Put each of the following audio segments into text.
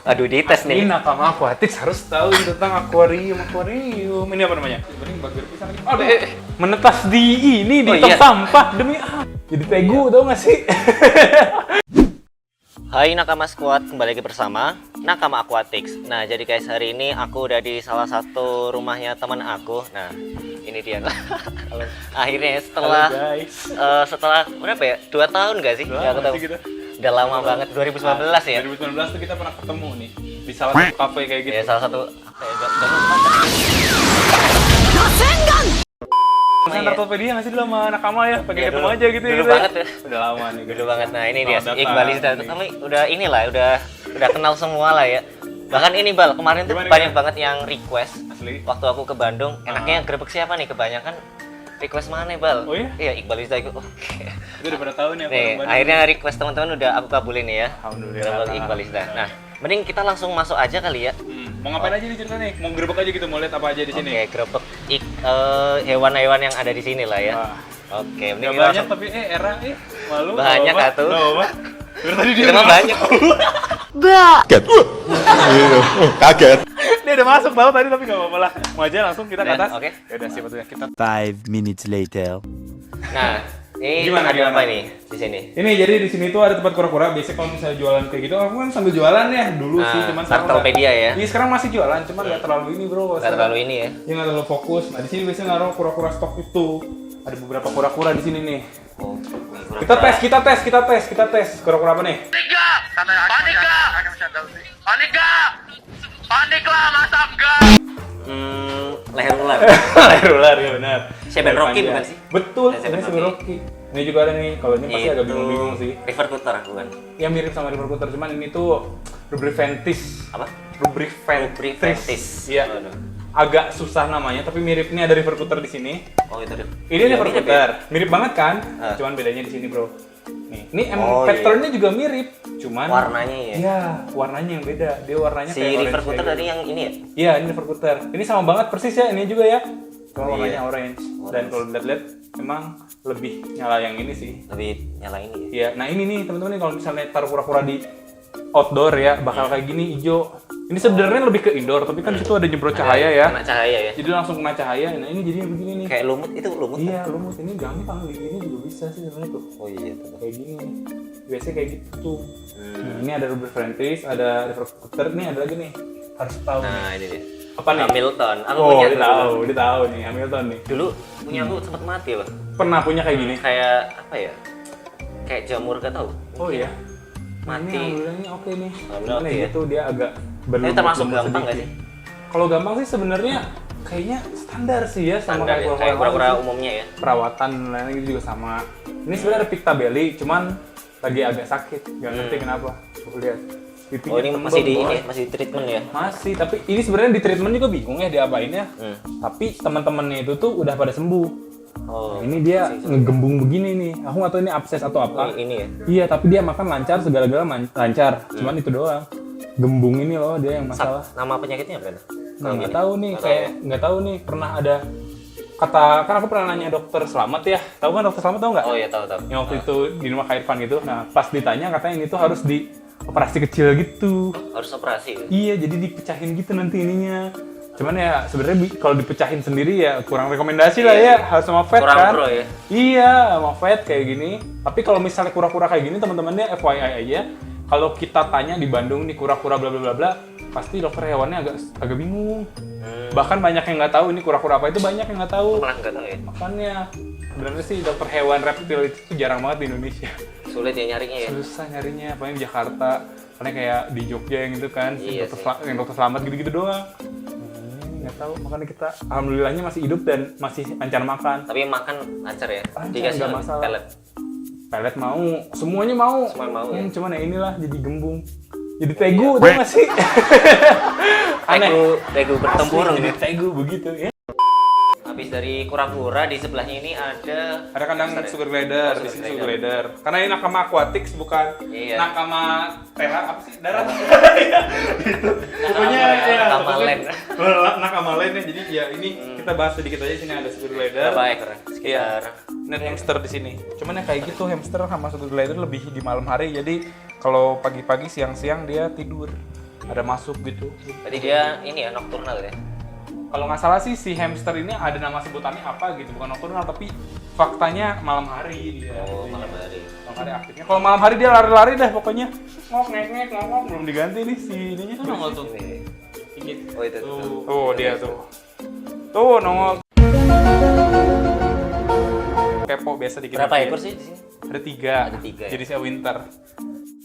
Aduh, dites nih. Ini Nakama Aquatics harus tahu tentang akuarium. Ini apa namanya? Sebenarnya bagian pisang lagi. Aduh, menetas di tong sampah demi jadi tegu tau gak sih? Hai Nakama Squad, kembali lagi bersama Nakama Aquatics. Nah, jadi guys, hari ini aku udah di salah satu rumahnya teman aku. Nah, ini dia. Akhirnya setelah berapa ya? 2 tahun gak sih? Ya, aku tahu. Udah lama banget, 2019 ya? 2019 tuh kita pernah ketemu nih di salah satu kafe kayak gitu. Ya, salah satu Entartopedia nggak sih dulu sama Nakama ya? Pakai ya, ketemu aja gitu dulu gitu. banget ya. Udah lama nih. Dulu banget. Nah, ini dia datang Iqbalista. nih. Kami udah inilah, udah kenal semua lah ya. Bahkan ini Bal, kemarin tuh Gimana, banyak banget yang request. Asli. Waktu aku ke Bandung, enaknya grebek siapa nih? Kebanyakan request mana Bal? Oh iya? Iya, Iqbalista itu. Oke. Itu udah pada tahu nih aku. Nih, akhirnya request teman-teman udah aku kabulin nih ya. Alhamdulillah. Grebek Iqbalista. Nah, mending kita langsung masuk aja kali ya. Mau ngapain aja nih cerita nih? Mau grebek aja gitu, mau lihat apa aja di sini? Oke, grebek hewan-hewan yang ada di sini lah ya. Oke, mending Gak kita banyak langsung. tapi era malu. Banyak Apa? atuh. Nggak apa. Dari tadi dia Kita mah udah banyak. Kaget. Dia udah masuk tahu tadi tapi nggak apa-apa lah. Mau aja langsung kita ke Udah, atas. oke. Ya udah siapa tuh ya kita. 5 minutes later. Nah, ini Gimana, ada gimana? apa nih di sini? Ini jadi di sini tuh ada tempat kura-kura. Biasanya kalau misalnya jualan kayak gitu, aku kan sambil jualan ya dulu sih, cuman sekarang Startopedia ya. Iya sekarang masih jualan, cuman nggak terlalu ini bro. Nggak terlalu ini ya. Dia nggak terlalu fokus. Nah di sini biasanya naruh kura-kura stok itu. Ada beberapa kura-kura di sini nih. Oh, Kita tes kura-kura apa nih? Leher ular. Leher ular ya benar. Seven Leher Rocky panjang. bukan sih? Betul, Seven ini Seven Rocky. Rocky. Ini juga ada nih. Kalau ini pasti agak bingung-bingung sih. River Cutter bukan? Ya mirip sama River Cutter, cuman ini tuh Rubriventis. Apa? Rubriventis. Iya. Aduh. Agak susah namanya, tapi mirip nih ada River Cutter di sini. Oh, itu deh. Ini Iya, River mirip Cutter. ya? Mirip banget kan? Ah. Cuman bedanya di sini, Bro. Nih, ini Oh, patternnya juga mirip, cuman Warnanya ya. Iya, warnanya yang beda. Dia warnanya Si kayak River orange Cutter kayak tadi yang ini ya? Iya, ini River Cutter. Ini sama banget persis ya, ini juga ya. Cuma Oh, warnanya iya. orange. Dan kalau dilihat-lihat emang lebih nyala yang ini sih. Lebih nyala ini ya. Iya, nah ini nih teman-teman nih kalau misalnya taruh kura-kura di outdoor ya, bakal kayak gini hijau. Ini sebenarnya lebih ke indoor, tapi kan situ ada nyemprot cahaya ya. Kena cahaya ya. Jadi langsung kena cahaya. Nah, ini jadinya begini nih. Kayak lumut itu lumut. Iya, lumut ini gampang, ini juga bisa sih sebenarnya tuh. Oh iya tuh. Kayak gini nih. Biasanya kayak gitu. Ini ada Rubriventis, ada River Cutter, nih ada lagi nih. Harus tahu. Nah, ini dia. Apa nih? Hamilton. Aku Oh, punya dia tahu, dia tahu nih Hamilton nih. Dulu punya aku sempat mati loh. Pernah punya kayak gini? Kayak apa ya? Kayak jamur gak tahu. Oh iya. Mati. Ini alhamdulillahnya oke nih. Alhamdulillah Cuman oke ya. Itu dia agak Ini termasuk berlumut gampang nggak sedikit. sih? Kalau gampang sih sebenarnya kayaknya standar sih ya sama Standar ya, kayak kura-kura umumnya ya. perawatan lainnya gitu juga sama. Ini sebenarnya ada Pictabelly, cuman lagi agak sakit, nggak ngerti kenapa. Tuh lihat. Pipinya Oh, ini tembem, masih di boy. ini, masih di treatment ya. Masih, tapi ini sebenarnya di treatment juga bingung ya diapain ya. Tapi teman-temannya itu tuh udah pada sembuh. Oh. Nah, ini dia ngegembung begini nih. Aku nggak tahu ini abses atau apa. Ini ya. Iya, tapi dia makan lancar, segala-gala lancar. Cuman itu doang. Gembung ini loh dia yang masalah. Nama penyakitnya apa? Nah, nggak tahu nih, kayak nggak tahu nih pernah ada kata kan aku pernah nanya dokter Slamet ya. Tahu kan dokter Slamet tahu nggak? Oh iya tahu. Yang waktu itu di rumah Kak Irfan gitu. Nah, pas ditanya katanya ini tuh harus di operasi kecil gitu. Harus operasi. Ya? Iya, jadi dipecahin gitu nanti ininya. Cuman ya sebenarnya kalau dipecahin sendiri ya kurang rekomendasi lah ya, harus sama vet Kurang kan. pro ya. Iya, sama vet kayak gini. Tapi kalau misalnya kura-kura kayak gini teman-temannya FYI aja, kalau kita tanya di Bandung nih kura-kura bla bla bla bla, pasti dokter hewannya agak bingung. Bahkan banyak yang nggak tahu ini kura-kura apa itu, banyak yang nggak tahu. Malah nggak tahu ya. Makanya sebenarnya sih dokter hewan reptil itu jarang banget di Indonesia. Sulit ya nyarinya ya. Susah nyarinya, paling di Jakarta. Karena kayak di Jogja yang itu kan, Iya yang dokter selamat gitu-gitu doang. Nggak tahu, makanya kita alhamdulillahnya masih hidup dan masih lancar makan. Tapi makan lancar ya. Lancar, Dikasih nggak masalah. pelet. Pelet mau, semuanya mau. Semua mau ya. Cuman ya inilah jadi gembung. Jadi tegu, tau nggak sih? Aneh. Tegu bertempurung Asli, jadi ya. tegu begitu ya. Habis dari kura-kura di sebelahnya ini ada Ada kandang Monster ya? sugar glider, Oh, di sugar sini glider. sugar glider. Karena ini Nakama Aquatics bukan Iya. Nakama TH apa sih? Darat. Nakama Pokoknya ya, Nakama pokoknya- Land. Nakama Land ya. Jadi ya ini kita bahas sedikit aja, sini ada sugar glider. berapa ekor? Sekitar Net hamster di sini. Cuman ya kayak gitu, hamster sama sugar glider lebih di malam hari. Jadi kalau pagi-pagi siang-siang dia tidur. ada masuk gitu. Berarti dia ini ya nocturnal ya? Kalau nggak salah sih si hamster ini ada nama sebutannya apa gitu, bukan nocturnal tapi faktanya malam hari dia. Oh, malam hari. Malam hari aktifnya. Kalau malam hari dia lari-lari dah pokoknya. Ngok ngek ngok belum diganti nih si ininya tuh nongol tuh. Ini. Oh itu tuh. Tuh dia tuh. Tuh nongol. Kepo biasa dikit. Berapa ekor sih di sini? Ada 3. Ada 3 ya? Jadi saya winter.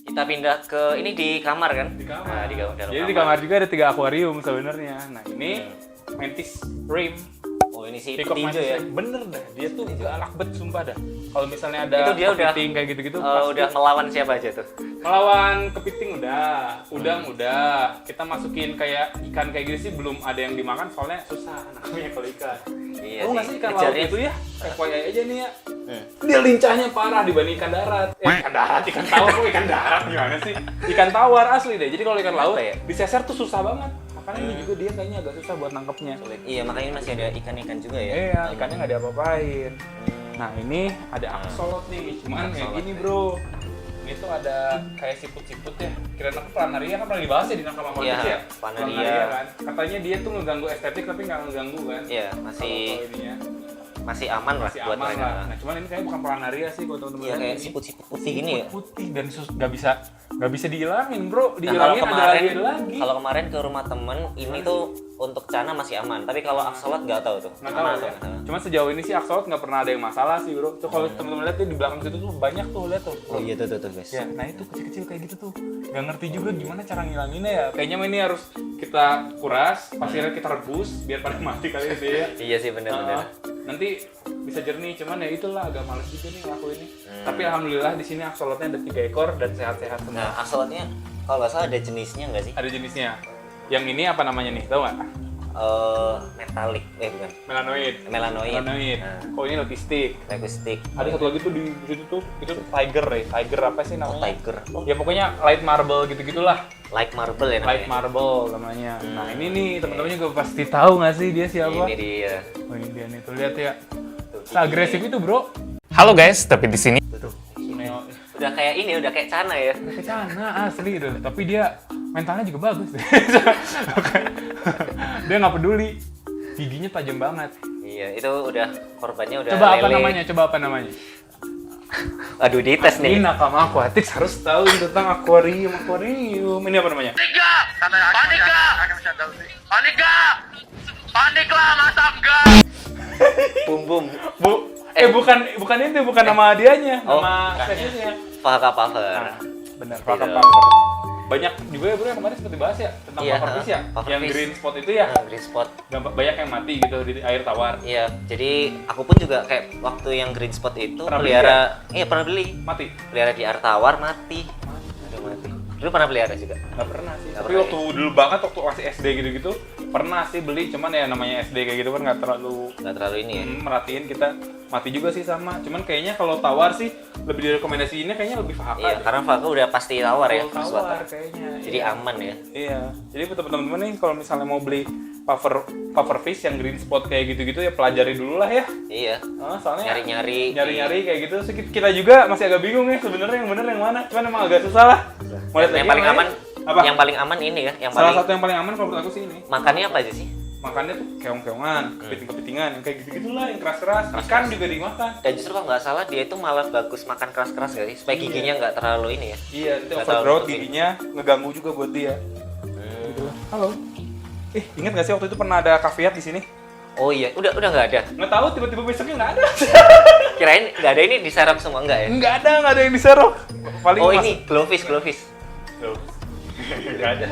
Kita pindah ke ini di kamar kan? Di kamar. Nah, di dalam Jadi di kamar juga ada 3 akuarium sebenarnya. Nah ini mantis rim. Oh ini si Peacock petinju mantis ya? rim. Bener dah, dia tuh galak bet sumpah dah. Kalau misalnya ada Itu dia udah kepiting kayak gitu-gitu, udah melawan siapa aja tuh? melawan kepiting udah, udang udah. Kita masukin kayak ikan kayak gitu sih belum ada yang dimakan soalnya susah nangkepnya kalau ikan. Iya Oh nggak sih ikan laut ngejarnya. itu ya? FYI aja nih ya. Dia lincahnya parah dibanding ikan darat. Ikan darat, ikan tawar, kok ikan darat gimana sih? Ikan tawar asli deh. Jadi kalau ikan laut Apa ya? diseser tuh susah banget. Makanya ini juga dia kayaknya agak susah buat nangkepnya. Iya makanya masih ada ikan-ikan juga ya? Iya, ikannya nggak diapa-apain. Nah ini ada axolot nih, cuman kayak Axolot, gini ya. bro. Ini tuh ada kayak siput-siput ya. Kirain aku planaria kan pernah dibahas ya di Nakama Podcast Iya, ya. planaria. Kan. Katanya dia tuh ngeganggu estetik tapi nggak ngeganggu kan. Iya Kalau ini ya. masih aman lah Masih buat aman mereka. lah. Nah cuman ini kayaknya bukan planaria sih kalau teman-teman Iya lihat kayak ini. siput-siput putih gini ya? Putih dan nggak bisa dihilangin bro. Nah kalau Dihilangin kemarin, ada lagi. kalau kemarin ke rumah temen ini tuh untuk Cana masih aman, tapi kalau axolot nggak tahu tuh. Nggak Aman tahu atau ya. nggak tahu. Cuma sejauh ini sih axolot nggak pernah ada yang masalah sih bro. Tuh kalau teman-teman lihat tuh di belakang situ tuh banyak tuh lihat tuh. Oh iya tuh guys. Ya, nah itu kecil-kecil kayak gitu tuh. Nggak ngerti juga gimana cara ngilanginnya ya. Kayaknya ini harus kita kuras, pasirnya kita rebus biar pada mati kali ya. Iya sih benar-benar. Nanti bisa jernih, cuman ya itulah agak males juga nih ngelakuin ini. Tapi alhamdulillah di sini axolotnya ada 3 ekor dan sehat-sehat semua. Nah axolotnya kalau nggak salah ada jenisnya nggak sih? Ada jenisnya. Yang ini apa namanya nih? Tahu nggak? Metalik, bukan? Melanoid. Melanoid. Melanoid. Nah, Oh ini logistik. Acoustic. Ada satu lagi tuh di situ tuh, itu tuh tiger ya. Tiger apa sih Oh namanya? tiger. Oh, Ya pokoknya light marble gitu-gitulah. like marble ya Light namanya. marble namanya. Nah ini nih teman-teman juga pasti tahu nggak sih dia siapa? Ini dia. Oh ini dia nih tuh lihat ya. Tuh, Seagresif itu bro. Halo guys, tapi di sini Tuh. Suneo. Udah kayak ini, udah kayak Cana ya. Kecana asli tuh. Tapi dia mentalnya juga bagus. Dia nggak peduli. Giginya tajam banget. Iya, itu udah korbannya udah Coba apa lele. namanya? Coba apa namanya? Aduh, dites Ini nih. Nakama Aquatics harus tahu tentang akuarium. Ini apa namanya? Paniklah masa enggak. Bum bum. Bukan itu, bukan nama dianya, Oh, nama bukannya. spesiesnya. Faka Puffer. Nah, benar, Gitu. Puffer Puffer. Banyak juga ya bro yang kemarin sempat dibahas ya tentang Iya, pufferfish ya, pufferfish. yang green spot itu ya. Nah, green spot. Banyak yang mati gitu di air tawar. Iya, jadi aku pun juga kayak waktu yang green spot itu Pernah beli pelihara, iya pernah beli. Mati. Pelihara di air tawar mati. Aduh, mati. Dulu pernah pelihara juga. Nggak pernah sih. Nggak Tapi pernah waktu dulu banget waktu masih SD gitu-gitu pernah sih beli, cuman ya namanya SD kayak gitu kan nggak terlalu Nggak terlalu ini ya. merhatiin kita. Mati juga sih sama. Cuman kayaknya kalau tawar sih lebih direkomendasiinnya kayaknya lebih Faka. Iya, deh. karena Faka udah pasti tawar ya. Kalau sesuatu. tawar kayaknya. Jadi iya. aman ya. Iya. Jadi buat teman-teman nih kalau misalnya mau beli pufferfish yang green spot kayak gitu-gitu ya pelajari dulu lah ya. Iya. Soalnya Nyari-nyari. kayak gitu. Kita juga masih agak bingung ya sebenarnya yang bener yang mana. Cuman emang agak susah lah. Mau lihat Yang lagi paling mana aman, ya? Apa? yang paling aman ini ya, yang Salah paling satu yang paling aman kalau menurut aku sih ini. makannya apa aja sih? Makannya tuh keong-keongan, kepiting-kepitingan, yang kayak gitu-gitu lah, yang keras-keras. Ikan juga dimakan. Dan justru kalau nggak salah dia itu malah bagus makan keras-keras nggak sih? Supaya giginya nggak terlalu ini ya. Iya, nanti Nggak overgrowth terlalu giginya ngeganggu juga buat dia. Gitu lah. Halo. Ingat gak sih waktu itu pernah ada kaviat di sini? Oh iya, udah nggak ada. Nggak tahu tiba-tiba besoknya nggak ada. Kirain nggak ada, ini diserok semua nggak ya? Nggak ada yang diserok. Paling Oh mas- ini glowfish. Tuh. Nggak ada.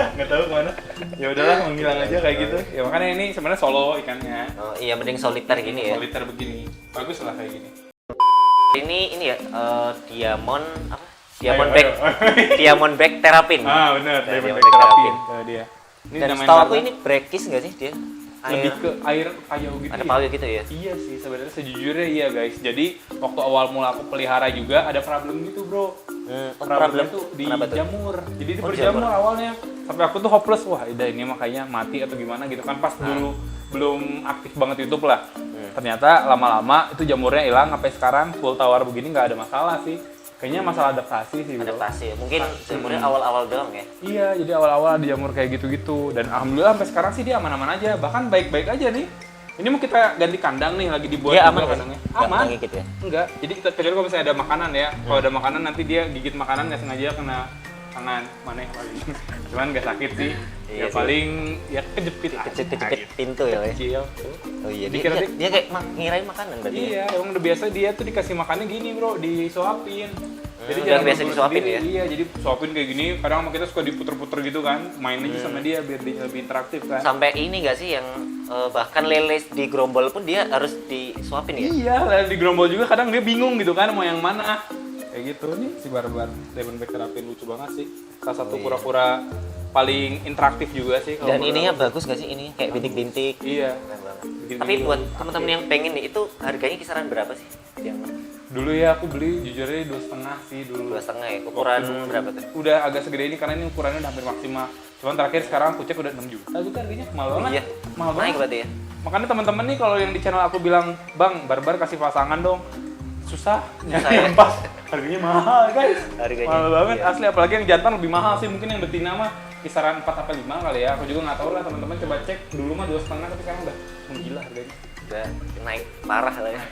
Nggak tahu kemana. Ya udahlah menghilang aja kayak gitu. Ya makanya ini sebenarnya solo ikannya. Oh iya, mending soliter gini ya. Soliter begini. Bagus lah kayak gini. Ini ya diamond apa? Ayo, Diamondback. ayo. Diamondback terapin. Ah benar, Nah, diamond diamond terapin. terapin. Dia. Ini Dan namanya setahu aku apa? ini breakis nggak sih dia? Lebih ke air payau gitu. ada ya? payau gitu ya. Iya sih, sebenarnya sejujurnya iya guys. Jadi waktu awal mula aku pelihara juga ada problem gitu bro. Problem tuh di Kenapa tuh? jamur. Jadi itu Oh, berjamur jamur. awalnya. Sampai aku tuh hopeless, wah udah ini makanya mati atau gimana gitu kan pas dulu belum aktif banget YouTube lah. Ternyata lama-lama itu jamurnya hilang sampai sekarang full tawar begini nggak ada masalah sih. Kayaknya masalah adaptasi sih, bro. Adaptasi. Mungkin jamurnya awal-awal doang ya. Iya, jadi awal-awal ada jamur kayak gitu-gitu. Dan alhamdulillah sampai sekarang sih dia aman-aman aja. Bahkan baik-baik aja nih. Ini mau kita ganti kandang nih, lagi dibuat Dia juga aman kan? kandangnya. Nggak Aman. ngigit ya? Enggak. Jadi kecuali kalau misalnya ada makanan ya. Kalau ada makanan nanti dia gigit makanan nggak sengaja kena tangan mana yang paling. Cuman nggak sakit sih. Iya Ya sih. paling ya kejepit aja. Kejepit pintu ya, Wei? Kecil. Oh iya, Dikira dia kayak ngirain makanan berarti. Ya? Iya, emang udah biasa dia tuh dikasih makannya gini, bro, disuapin. Jadi udah jangan biasa buru-buru disuapin sendiri. ya? Iya, jadi suapin kayak gini. Kadang sama kita suka diputer-puter gitu kan, main aja sama dia biar dia lebih interaktif kan. Sampai ini nggak sih yang bahkan lele di gerombol pun dia harus disuapin ya? Iya, lalu di gerombol juga kadang dia bingung gitu kan mau yang mana. Kayak gitu nih si Barbar Diamondback Terapin lucu banget sih. Salah satu iya. kura-kura paling interaktif juga sih. kalau Dan menurut ininya aku. bagus nggak sih ini kayak bintik-bintik? Iya. Keren banget. Bikin Tapi video buat aktif. teman-teman yang pengen nih itu harganya kisaran berapa sih? Yang Dulu ya aku beli jujurnya 2,5 sih dulu. 2,5 ya? Ukuran Waktu dulu. berapa tuh? Udah agak segede ini karena ini ukurannya udah hampir maksimal. Cuman terakhir sekarang aku cek udah 6 juta gitu harganya. Mahal banget. Iya. Mahal banget. Naik berarti ya? Makanya teman-teman nih kalau yang di channel aku bilang, "Bang, Barbar kasih pasangan dong." Susah nyari ya? yang pas. Harganya mahal, guys. Harganya, mahal banget iya. asli, apalagi yang jantan lebih mahal sih. Mungkin yang betina mah kisaran 4 apa 5 kali ya. Aku juga nggak tahu lah, teman-teman coba cek. Dulu mah 2,5 tapi sekarang udah menggila harganya. Udah naik parah lah ya.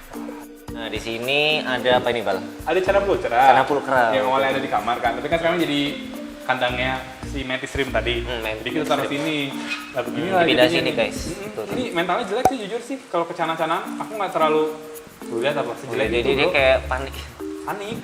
Nah di sini ada apa ini Bal? Ada cara pulcra. Cara pulcra. Yang awalnya ada di kamar kan. Tapi kan sekarang jadi kandangnya si Mantis Rim tadi. Mantis Jadi kita taruh Rim. sini. Nah, begini Hmm, lah. dipindah jadinya sini, nih. guys. Mm-mm. Tuh. Ini mentalnya jelek sih jujur sih. Kalau kecana-cana aku nggak terlalu. Tuh lihat apa sejelek Dia, itu, dia bro. kayak panik. Panik.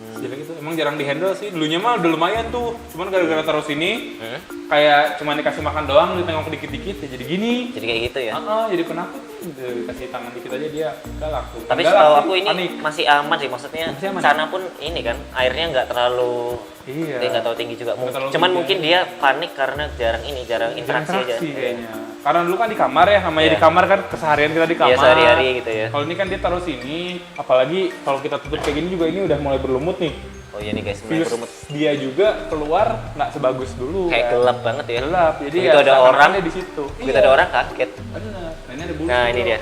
Sejelek itu. Emang jarang dihandle sih. Dulunya mah udah lumayan tuh. Cuman gara-gara taruh sini, kayak cuma dikasih makan doang, ditengok dikit-dikit ya jadi gini. Jadi kayak gitu ya? Jadi penakut. Udah dikasih tangan dikit aja dia udah laku. Tapi Enggak setahu lah, aku ini panik. masih aman sih, maksudnya Masih aman, sana pun ini kan airnya nggak terlalu Iya. dia nggak terlalu tinggi juga. Nggak terlalu Cuman tinggi mungkin dia panik karena jarang interaksi aja. kayaknya. Karena dulu kan di kamar ya, namanya Iya. di kamar kan keseharian kita di kamar. Iya sehari-hari gitu ya. Kalau ini kan dia taruh sini, apalagi kalau kita tutup kayak gini juga ini udah mulai berlumut nih. Oh iya nih guys, mulai Virus berumut. dia juga keluar nggak sebagus dulu. Kayak kan. gelap banget ya. Gelap, jadi Begitu ya ada orang, seakan-akannya di situ. begitu ada orang kaget. Bener. Nah, ini ada bulu. Nah ini dia.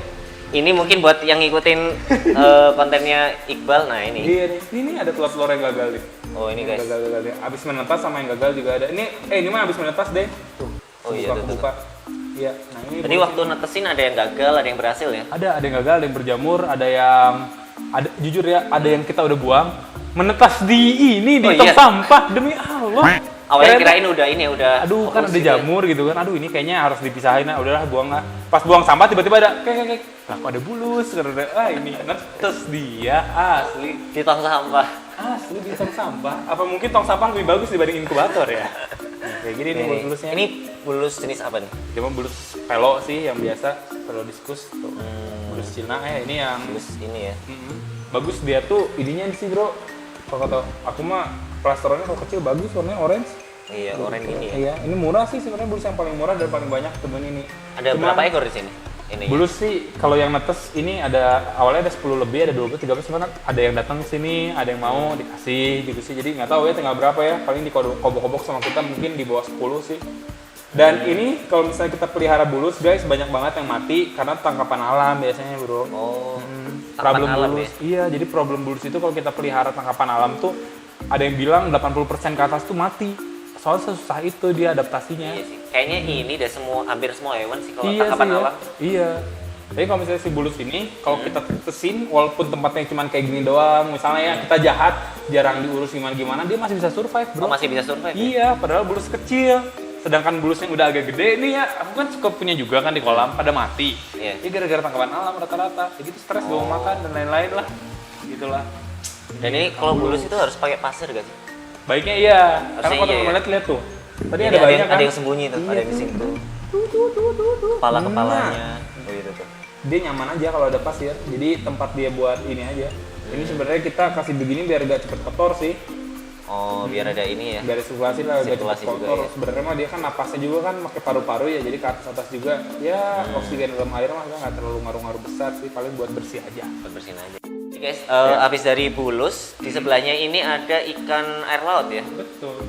Ini mungkin buat yang ngikutin kontennya Iqbal. Nah ini. Iya nih, ini ada telur-telur yang gagal nih. Oh ini guys. Gagal nih. Abis menetas sama yang gagal juga ada. Ini mah abis menetas deh. Tuh. Oh iya, tuh, kebuka. Iya. Nah ini. Jadi waktu netesin ada yang gagal, ada yang berhasil ya. Ada yang gagal, ada yang berjamur, ada jujur ya, ada yang kita udah buang menetas di Oh, tong iya. sampah demi Allah. Awalnya Kirain- kirain udah ini udah. aduh kan fokus ada gitu ya. jamur gitu kan, aduh ini kayaknya harus dipisahin, nah udahlah buang lah. Pas buang sampah tiba-tiba ada kek, lah kok ada bulus, karena ini netes dia asli. Di tong sampah. Asli di tong sampah. Apa mungkin tong sampah lebih bagus dibanding inkubator ya? Nah, kayak gini nih bulusnya. Ini bulus jenis apa nih? Cuma bulus pelo sih yang biasa, pelo diskus tuh. Bulus Cina ini yang Bulus ini ya. bagus dia tuh ininya sih bro. Kalau kata aku mah plasterannya kalau kecil bagus warnanya orange. Iya, oranye ini ya. Iya, ini murah sih sebenarnya bulus yang paling murah dan paling banyak temen ini. Ada Cuma berapa ekor di sini? Ini. Bulus sih kalau yang netes ini ada awalnya ada 10 lebih, ada 20, 30 sebenarnya ada yang datang sini, ada yang mau dikasih gitu sih. Jadi nggak tahu ya tinggal berapa ya. Paling di kobok-kobok sama kita mungkin di bawah 10 sih. Dan ini kalau misalnya kita pelihara bulus guys banyak banget yang mati karena tangkapan alam biasanya bro. Oh. Problem alam bulus. Iya, jadi problem bulus itu kalau kita pelihara tangkapan alam tuh ada yang bilang 80% ke atas tuh mati. Soalnya sesusah itu dia adaptasinya. Iya sih. Kayaknya ini deh hampir semua hewan sih kalau Iya tangkapan sih ya. alam. Iya. Tapi kalau misalnya si bulus ini, kalau kita tetesin, walaupun tempatnya cuma kayak gini doang, misalnya ya kita jahat, jarang diurus gimana-gimana, dia masih bisa survive bro. Oh, masih bisa survive. Ya? Iya, padahal bulus kecil. Sedangkan bulus yang udah agak gede nih ya, aku kan suka punya juga kan di kolam, pada mati. Iya. Ya gara-gara tangkapan alam rata-rata. Ya gitu stres doang makan dan lain-lain lah. Gitulah. Dan ini kalau bulus itu harus pakai pasir gak sih? Baiknya iya, karena Harusnya kalau iya teman-teman ya. lihat tuh. Tadi Ini ada banyak kan. ada yang sembunyi tuh, ada yang di situ. Kepala-kepalanya. Oh itu tuh. Dia nyaman aja kalau ada pasir. Jadi tempat dia buat ini aja. Ini sebenarnya kita kasih begini biar gak cepet kotor sih. Oh, biar ada ini ya. Biar sirkulasi lah, gak cepet Sirkulasi juga, kotor. ya. Sebenarnya mah dia kan napasnya juga kan pakai paru-paru ya. Jadi ke atas juga. Ya oksigen dalam air mah nggak terlalu ngaruh-ngaruh besar sih. Paling buat bersih aja. Buat bersihin aja. Oke guys, habis dari bulus, di sebelahnya ini ada ikan air laut ya. Betul.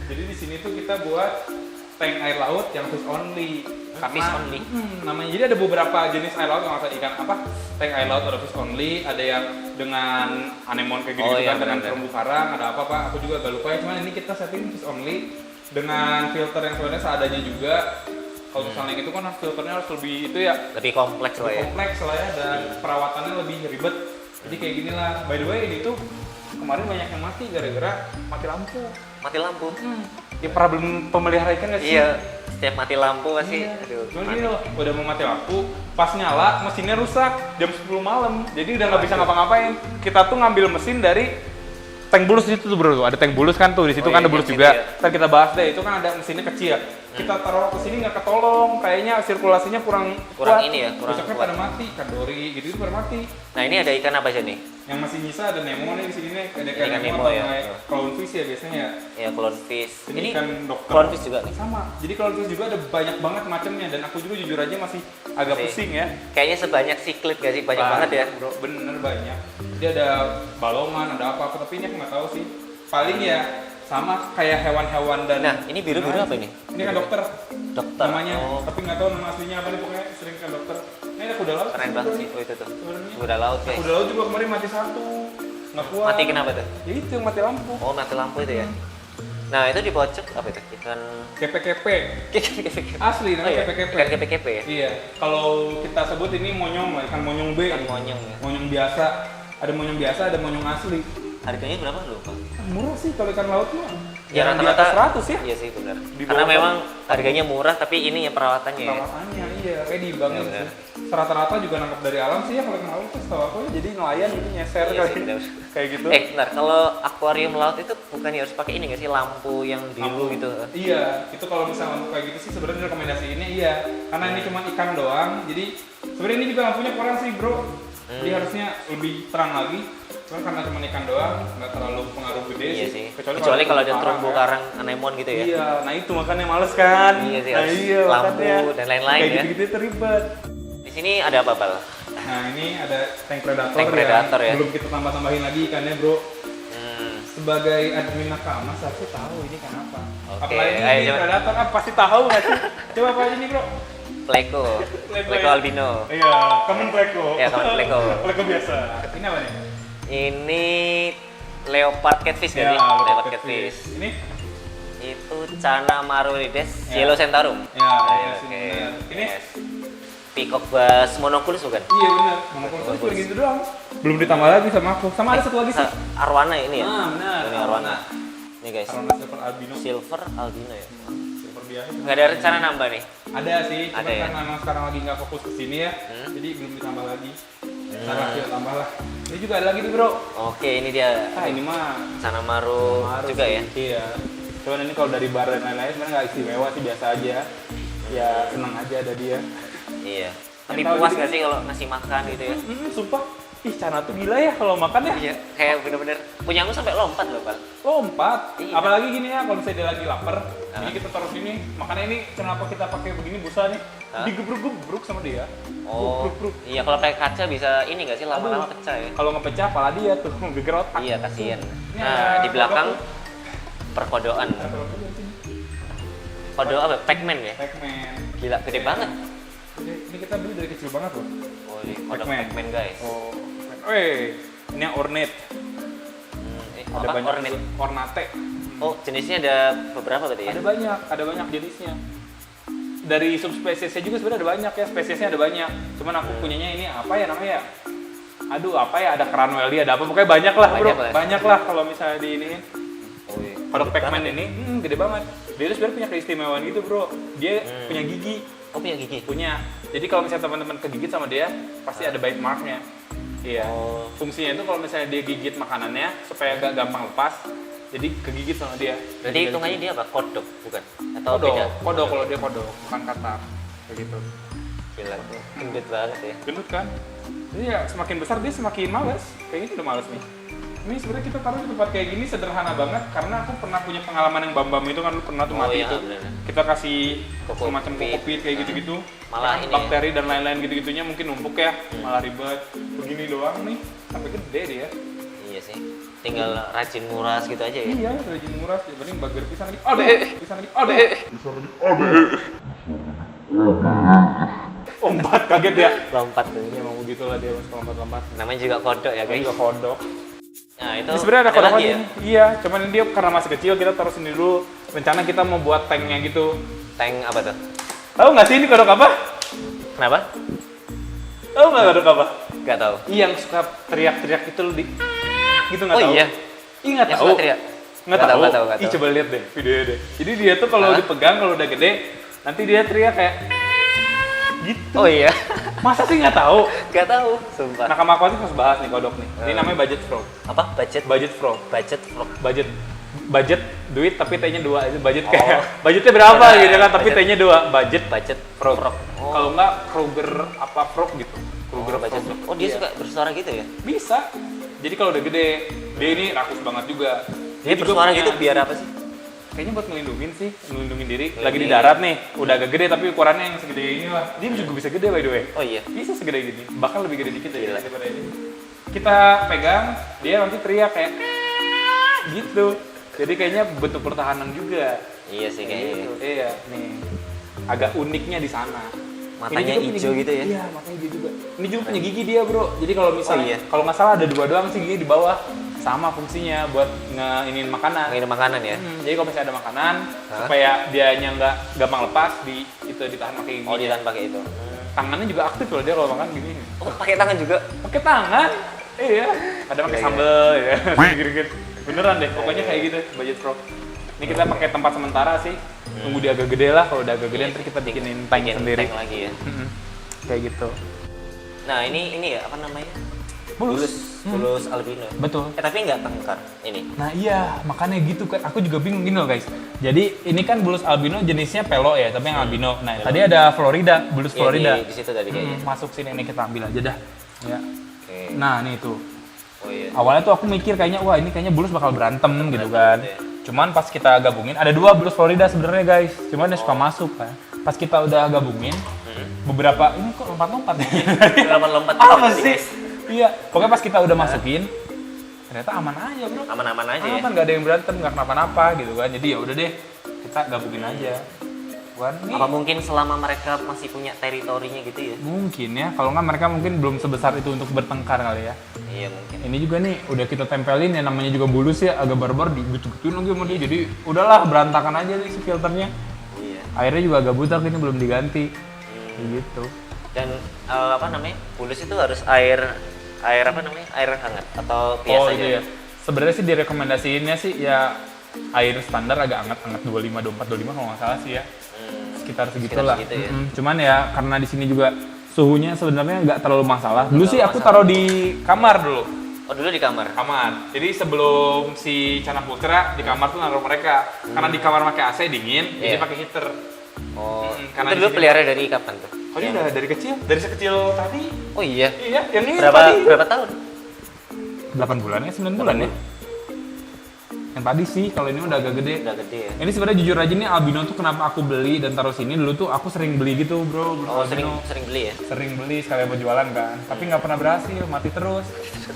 Jadi di sini tuh kita buat tank air laut yang fish only. Karena Fish only? namanya, jadi ada beberapa jenis air laut yang ikan apa? Tank air laut ada fish only, ada yang dengan anemon kayak gitu, Oh, iya, kan, dengan benar. terumbu karang, ada apa Pak? Aku juga agak lupa ya, cuman ini kita setting fish only dengan filter yang sebenarnya seadanya juga. Kalau misalnya yang itu kan filternya harus lebih itu ya, Lebih kompleks lah ya. kompleks lah ya, dan perawatannya lebih ribet. Jadi kayak gini lah. By the way, ini tuh kemarin banyak yang mati gara-gara mati lampu. Mati lampu. Ya problem pemelihara ikan nggak sih? Iya, setiap mati lampu pasti. Iya. Aduh, Cuman gimana? gini loh, udah mau mati lampu, pas nyala mesinnya rusak jam 10 malam. Jadi udah nggak bisa ngapa-ngapain. Kita tuh ngambil mesin dari tank bulus itu tuh bro, ada tank bulus kan tuh di situ Oh, kan iya, ada bulus iya, juga. iya. Ntar kita bahas deh, itu kan ada mesinnya kecil. Kita taruh ke sini nggak ketolong, kayaknya sirkulasinya kurang Kurang kuat. ini ya, kurang Besoknya kuat. pada mati, kadori gitu itu pada mati. Nah, ini ada ikan apa aja nih? Yang masih nyisa ada Nemo nih di sini nih, ada Ikan ikan Nemo Nemo ya. atau clownfish ya biasanya. Ya, clownfish. Ini ikan dokter. clownfish juga nih. Sama. Jadi clownfish juga ada banyak banget macamnya, dan aku juga jujur aja masih agak Masih. pusing ya. Kayaknya sebanyak siklit gak sih? Banyak banget ya. Bro, bener banyak. Dia ada balongan, ada apa-apa, tapi ini aku nggak tahu sih. Paling ya sama kayak hewan-hewan dan. Nah, ini biru-biru apa ini? Ini kan dokter. Dokter. Namanya, Oh, tapi nggak tahu nama aslinya apa nih, pokoknya sering kan dokter. Ini ada kuda laut. keren banget sih. Oh, itu tuh. Sebenarnya. Kuda laut, guys. Kuda laut juga kemarin mati satu. Nggak kuat. Mati kenapa tuh? Ya itu yang mati lampu. Oh, mati lampu itu ya. Nah, itu di pojok apa itu? Ikan Kepe-kepe. kepe-kepe. Asli Oh, namanya iya. kepe-kepe. Ikan kepe-kepe ya. Iya, kalau kita sebut ini monyong, ikan monyong B. Ikan monyong ya. Monyong biasa. Ada monyong biasa, ada monyong asli. Harganya berapa lupa? Murah sih kalau ikan laut mah. Ya Jangan di atas 100 ya. Iya sih benar. Di Karena bawah memang harganya murah tapi ini ya perawatannya ya. Perawatannya iya, ready banget Iya, benar. sih. Rata-rata juga nangkap dari alam sih ya kalau ikan laut tuh setahu aku ya, jadi nelayan gitu nyeser Iya kali. sih, benar. Kayak gitu. Bentar, kalau akuarium laut itu bukannya harus pakai ini nggak sih lampu yang biru gitu? Iya, itu kalau misalnya lampu kayak gitu sih sebenarnya rekomendasi ini iya. Karena ini cuma ikan doang, jadi sebenarnya ini juga lampunya kurang sih bro. Jadi harusnya lebih terang lagi. Cuman karena cuma ikan doang, nggak terlalu pengaruh gede Iya sih. Kecuali kalau ada terumbu terumbu karang, karang anemon gitu ya. ya. Iya, nah itu makanya males kan. Iya sih, Nah, harus iya, lampu makanya. dan lain-lain Kayak ya. gitu-gitu itu ribet. Di sini ada apa, Bal? Nah ini ada tank predator, Tank predator ya. Belum kita tambah-tambahin lagi ikannya bro. Hmm. Sebagai admin nakama, saya tahu ini kan apa. Oke, Apalagi ayo ini coba. predator, pasti tahu nggak sih? Coba apa aja nih bro? Pleko. Pleko Pleko ya. albino. Iya, common pleko. Iya, common pleko. Pleko biasa. Ini apa nih? Ini leopard catfish Ya, kan sih? Leopard catfish. Ini? Itu Cana marurides Ya. yellow centaurum. Ya, Ayo, sini, oke. benar. Ini? Yes. Peacock bass monoculus bukan? Iya benar. Monokultur cuma gitu doang. Belum ditambah lagi sama aku. Sama ada satu lagi sih. Arwana ini ya? Ah, benar. Ini arwana. Ini guys. Arwana silver albino. Silver albino ya. Silver biasa. Nggak ada rencana nambah nih? Ada sih, cuma Ada ya? karena memang sekarang lagi nggak fokus ke sini ya, jadi belum ditambah lagi. Ntar lagi tambah lah. Ini juga ada lagi nih bro. Oke, ini dia Ah ini mah Cana maru Maru juga sih. ya. Iya. Cuman ini kalau dari bar dan lain-lain sebenarnya nggak istimewa sih, biasa aja. Ya senang aja ada dia. Iya. Tapi Yang tahu puas gitu. nggak sih kalau ngasih makan gitu ya? Sumpah. Ih, Cana tuh gila ya kalau makan ya. Iya. Kayak bener-bener punyamu sampai lompat loh, Bal. Lompat. Iya. Apalagi gini ya, kalau misalnya dia lagi lapar, Hah? ini kita taruh sini. Makanya ini kenapa kita pakai begini busa nih? Hah? Digebruk-gebruk sama dia. Oh, Gebruk-gebruk. iya kalau pakai kaca bisa ini nggak sih lama-lama pecah ya? Kalau ngepecah pala dia tuh geger otak. Iya, kasihan. Ini Nah, ada di belakang kodok perkodoan. Kodo apa? Pac-Man ya? Pac-Man. Gila, gede banget. Ini kita beli dari kecil banget loh. Oh, ini kodok Pac-Man. Pac-Man guys. Oh. Weh, ini yang ornate. Ada Ada banyak ornit. ornate. Oh, jenisnya ada beberapa berarti ya? Ada banyak jenisnya. Dari subspesiesnya juga sebenarnya ada banyak ya, spesiesnya ada banyak. Cuman aku punyanya ini apa ya namanya ya? Aduh, apa ya? Ada Cranwelli, ada apa? Pokoknya banyak lah, bro. Banyak lah. Banyak lah kalau misalnya di ini. Oh, iya. Kodok Gede Pac-Man banget ini, gede banget. Dia tuh sebenarnya punya keistimewaan gitu, bro. Dia punya gigi, ya. Oh, punya gigi? punya. Jadi kalau misalnya teman-teman kegigit sama dia, pasti ada bite marknya. Iya. Oh. Fungsinya itu kalau misalnya dia gigit makanannya supaya gak gampang lepas, jadi kegigit sama dia. Berarti hitungannya dia apa? Kodok, bukan? Atau kodok, beda? kodok kalau dia kodok, bukan katak. Kayak gitu. Gila, gendut banget ya. Gendut kan? Jadi ya semakin besar dia semakin males. Kayaknya udah males nih. Ini sebenarnya kita taruh di tempat kayak gini sederhana banget karena aku pernah punya pengalaman yang bam-bam itu kan, lu pernah tuh Oh, mati iya, itu. bener. Kita kasih Kokopit. semacam kokopit kayak gitu-gitu. Malah ini bakteri dan lain-lain gitu-gitunya mungkin numpuk ya, malah ribet. Begini doang nih, sampai gede dia. Iya sih. tinggal rajin nguras gitu aja ya. Iya, rajin nguras, ya paling bager pisan lagi. Pisan lagi. Lompat kaget ya. Lompat tuh. Ini emang begitu lah dia mas lompat-lompat. Namanya juga kodok ya Ini guys. juga kodok. Nah itu Ini sebenarnya ada kodok lagi lagi ya. nih. Iya, cuman dia karena masih kecil kita taruh sendiri dulu. Rencana kita mau buat tanknya gitu. Tank apa tuh? Tahu nggak sih ini kodok apa? Kenapa? Tahu nggak kodok apa? Gak tahu. Yang suka teriak-teriak itu loh di gitu nggak Oh tahu. iya. Ih nggak Yang tahu. suka teriak? Nggak Nggak tahu. tahu, nggak Ih tahu. coba lihat deh videonya deh. Jadi dia tuh kalau Hah? dipegang kalau udah gede nanti dia teriak kayak gitu. Oh iya. Masa sih nggak tahu? Gak tahu. Sumpah. Nah, Nakama Aquatic harus bahas nih kodok nih. Ini namanya budget frog. Apa? Budget? Budget frog. Budget vlog. Budget duit tapi T-nya 2 itu budget kayak budgetnya berapa Iya, gitu kan tapi budget. T-nya 2 budget Budget frog. frog. Oh. Kalau enggak Kruger apa frog gitu. Kruger Budget frog. vlog. Oh dia Iya. suka bersuara gitu ya? Bisa. Jadi kalau udah gede, dia ini rakus banget juga. Dia juga bersuara punya- gitu biar apa sih? Kayaknya buat ngelindungin sih, ngelindungin diri. Ngelindungin. Lagi di darat nih, udah agak gede tapi ukurannya yang segede ini lah. Dia juga bisa gede by the way. Oh iya. Bisa segede gini, bahkan lebih gede dikit ya Gila. daripada ini. Kita pegang, dia nanti teriak kayak gitu. Jadi kayaknya bentuk pertahanan juga. Iya sih kayaknya. Gitu. Iya, nih. Agak uniknya di sana. Matanya Ini juga punya hijau gigi. gitu ya? Iya, matanya hijau juga. Ini juga punya gigi dia, Bro. Jadi kalau misalnya Oh, iya. kalau nggak salah ada 2 doang sih gigi di bawah. Sama fungsinya buat ngeinin makanan. Ngirim makanan ya? Jadi kalau misalnya ada makanan, Hah? supaya dianya nggak gampang lepas, ditahan pakai gigi. Oh ditahan pakai itu. Tangannya juga aktif loh dia kalau makan gini. Oh pakai tangan juga? Pakai tangan. Iya. Ada pakai Iya, sambal ya. Gini-gini. Beneran deh, pokoknya kayak gitu budget frog. Ini kita pakai tempat sementara sih. Tunggu dia agak gede lah, kalau udah agak gede ntar kita bikinin tank Bikin sendiri. tank lagi ya. Mm-mm. Kayak gitu. Nah ini ya apa namanya? Bulus. Bulus albino. Betul. Tapi nggak tengkar ini. Nah iya, makanya gitu kan. Aku juga bingung gini loh guys. Jadi ini kan bulus albino jenisnya pelo ya, tapi yang albino. Nah tadi ada Florida, bulus Iya, Florida. di situ tadi kayaknya. Masuk sini nih kita ambil aja dah. Ya. Oke. Nah nih tuh. Oh iya. Awalnya tuh aku mikir kayaknya wah ini kayaknya bulus bakal berantem gitu kan. gitu ya. Cuman pas kita gabungin ada 2 bulus Florida sebenarnya guys. Cuman dia suka masuk kan. Pas kita udah gabungin beberapa ini kok lompat-lompat ya. Lompat-lompat. Apa gitu, sih? guys. Iya, pokoknya pas kita udah masukin ternyata aman aja, Bro. Aman-aman aja ya. Aman, nggak ada yang berantem, nggak kenapa-napa gitu kan. Jadi ya udah deh, kita gabungin aja. Bukan nih. Apa mungkin selama mereka masih punya teritorinya gitu ya? Mungkin ya, kalau nggak mereka mungkin belum sebesar itu untuk bertengkar kali ya. Iya mungkin. Ini juga nih, udah kita tempelin ya namanya juga bulus ya, agak barbar digetu-getuin lagi sama dia. Jadi udahlah berantakan aja nih si filternya. Iya. Airnya juga agak butak ini belum diganti. Gitu. Dan apa namanya? Bulus itu harus air apa namanya? Air hangat atau biasa Oh aja? itu ya. Sebenarnya sih direkomendasiinnya sih ya air standar agak hangat-hangat 25, 24, 25 kalau nggak salah sih ya. Sekitar segitulah. segitu ya. Cuman ya karena di sini juga suhunya sebenarnya nggak terlalu masalah. Dulu Nggak sih aku masalah. taruh di kamar dulu. Oh dulu di kamar. Kamar. Jadi sebelum si Cana Putra di kamar tuh naruh mereka. Karena di kamar pakai AC dingin, jadi Iya. pakai heater. Oh, karena itu di dulu sini- pelihara dari kapan tuh? Oh ini udah dari kecil, dari sekecil tadi. Oh iya. Iya, yang ini Berapa tadi. tahun? 8 bulan ya, 9 bulan ya. Yang tadi sih, kalau ini udah agak gede. Udah gede ya. Ini sebenarnya jujur aja nih albino tuh kenapa aku beli dan taruh sini dulu tuh aku sering beli gitu bro. Oh sering albino. sering beli ya? Sering beli sekalian buat jualan kan, tapi nggak pernah berhasil, mati terus.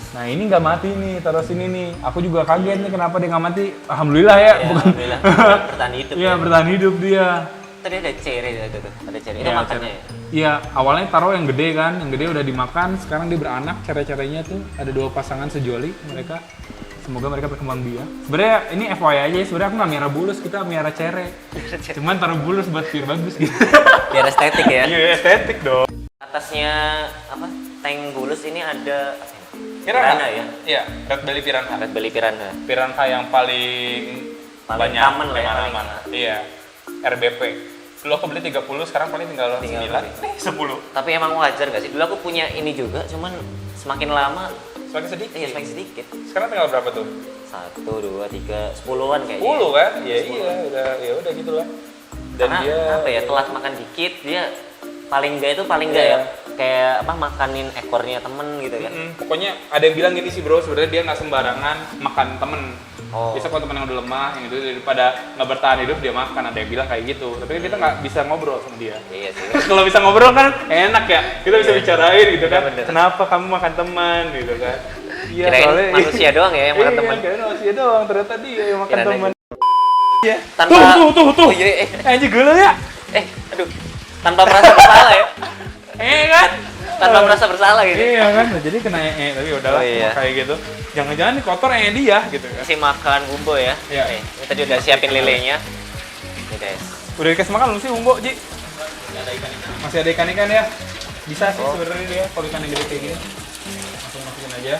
Nah ini nggak mati nih, taruh sini nih. Aku juga kaget nih kenapa dia nggak mati. Alhamdulillah ya, Ya, bukan. alhamdulillah. Bertahan hidup. Iya ya. bertahan hidup dia. Tadi ada cere itu tuh, ada cere. Itu Iya, makannya cere. ya? Iya, awalnya taruh yang gede kan, yang gede udah dimakan, sekarang dia beranak, cere-cerenya tuh ada 2 pasangan sejoli mereka. Semoga mereka berkembang biak. Sebenarnya ini FYI aja, sebenarnya aku nggak miara bulus, kita miara cere. Cuman taruh bulus buat biar bagus gitu. Biar estetik ya. Iya, estetik dong. Atasnya apa? Tank bulus ini ada Piranha ya? Iya, red belly piranha. Red belly piranha. Piranha yang paling Paling banyak common lah ya, aman. Iya. RBP. Dulu aku beli 30, sekarang paling tinggal 9. Nih, 10. Tapi emang wajar gak sih? Dulu aku punya ini juga, cuman semakin lama Semakin sedikit. iya semakin sedikit. Sekarang tinggal berapa tuh? 1, 2, 3, 10-an kayaknya. 10 kan? Iya, 10. iya, udah gitulah. Dan Karena dia apa ya, telat makan dikit, dia paling enggak itu paling enggak Iya. ya kayak apa makanin ekornya temen gitu kan. Pokoknya ada yang bilang gini sih bro, sebenarnya dia nggak sembarangan makan temen. Oh. Biasa kalau temen yang udah lemah, yang itu daripada nggak bertahan hidup dia makan, ada yang bilang kayak gitu. Tapi kan kita nggak bisa ngobrol sama dia. Iya sih. Kalau bisa ngobrol kan enak ya, kita bisa Iya. bicarain gitu kan. Bener-bener. Kenapa kamu makan teman gitu kan? Iya, Kirain soalnya- manusia doang ya yang makan teman. Iya, kirain manusia doang, ternyata dia yang makan Kirain teman. aja. Iya. Tanpa- Tuh. Oh iya, Anjir gila ya. aduh. Tanpa merasa bersalah ya. Kan? Tanpa merasa bersalah gitu. Iya kan, jadi kena tapi udahlah Oh, iya. kayak gitu. Jangan-jangan nih kotor dia gitu kan. Kasih makan bumbu ya. Iya. Nih, ini tadi udah siapin lelenya. Nih guys. Udah dikasih makan belum sih Umbo, Ji? Masih ada ikan-ikan ya? Bisa sih Oh. sebenarnya dia kalau ikan yang gede kayak gini. Langsung masukin aja.